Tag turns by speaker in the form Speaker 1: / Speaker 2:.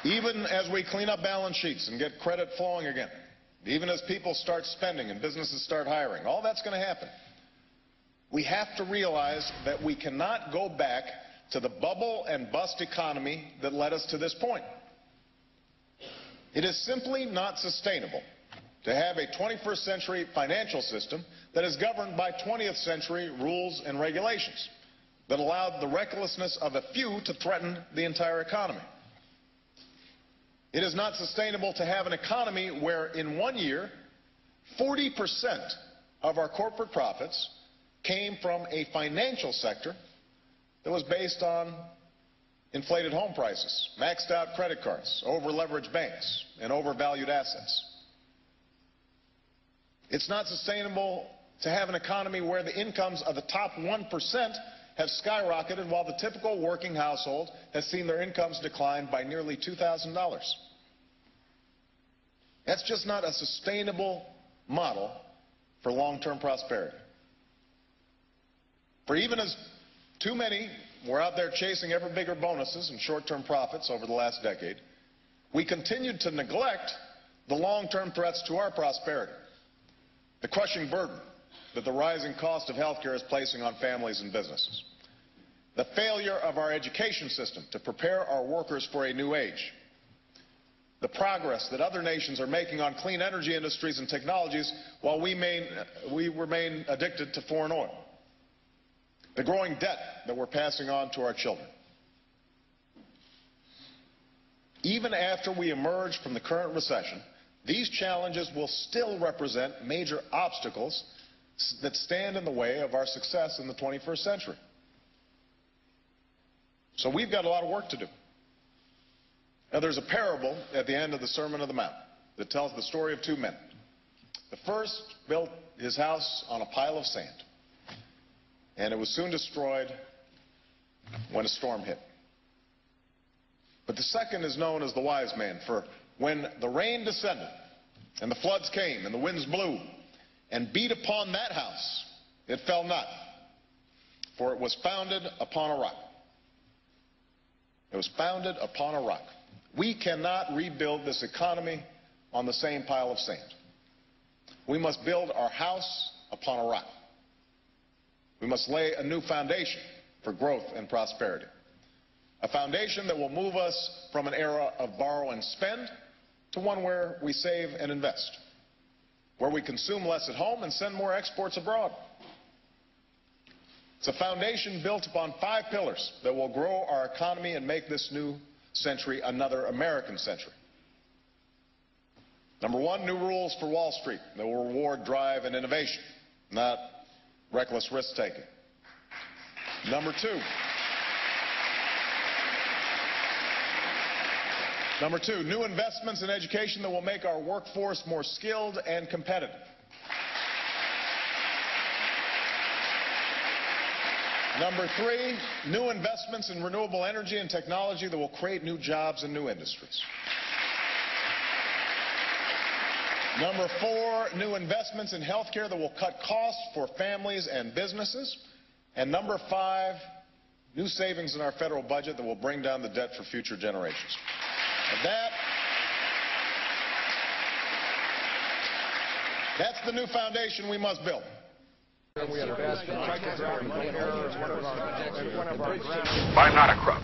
Speaker 1: Even as we clean up balance sheets and get credit flowing again, even as people start spending and businesses start hiring, all that's going to happen. We have to realize that we cannot go back to the bubble and bust economy that led us to this point. It is simply not sustainable to have a 21st century financial system that is governed by 20th century rules and regulations that allowed the recklessness of a few to threaten the entire economy. It is not sustainable to have an economy where in 1 year, 40% of our corporate profits came from a financial sector that was based on inflated home prices, maxed out credit cards, over-leveraged banks, and overvalued assets. It's not sustainable to have an economy where the incomes of the top 1% have skyrocketed while the typical working household has seen their incomes decline by nearly $2,000. That's just not a sustainable model for long-term prosperity. For even as too many were out there chasing ever bigger bonuses and short-term profits over the last decade, we continued to neglect the long-term threats to our prosperity, the crushing burden that the rising cost of health care is placing on families and businesses, the failure of our education system to prepare our workers for a new age, the progress that other nations are making on clean energy industries and technologies while we remain addicted to foreign oil, the growing debt that we're passing on to our children. Even after we emerge from the current recession, these challenges will still represent major obstacles that stand in the way of our success in the 21st century. So we've got a lot of work to do. Now, there's a parable at the end of the Sermon on the Mount that tells the story of two men. The first built his house on a pile of sand, and it was soon destroyed when a storm hit. But the second is known as the wise man, for when the rain descended and the floods came and the winds blew and beat upon that house, it fell not, for it was founded upon a rock. It was founded upon a rock. We cannot rebuild this economy on the same pile of sand. We must build our house upon a rock. We must lay a new foundation for growth and prosperity. A foundation that will move us from an era of borrow and spend to one where we save and invest, where we consume less at home and send more exports abroad. It's a foundation built upon 5 pillars that will grow our economy and make this new century another American century. Number 1, new rules for Wall Street that will reward drive and innovation, not reckless risk-taking. Number 2, new investments in education that will make our workforce more skilled and competitive. Number 3, new investments in renewable energy and technology that will create new jobs and new industries. Number 4, new investments in health care that will cut costs for families and businesses. And number 5, new savings in our federal budget that will bring down the debt for future generations. And that's the new foundation we must build.
Speaker 2: I'm not a crook.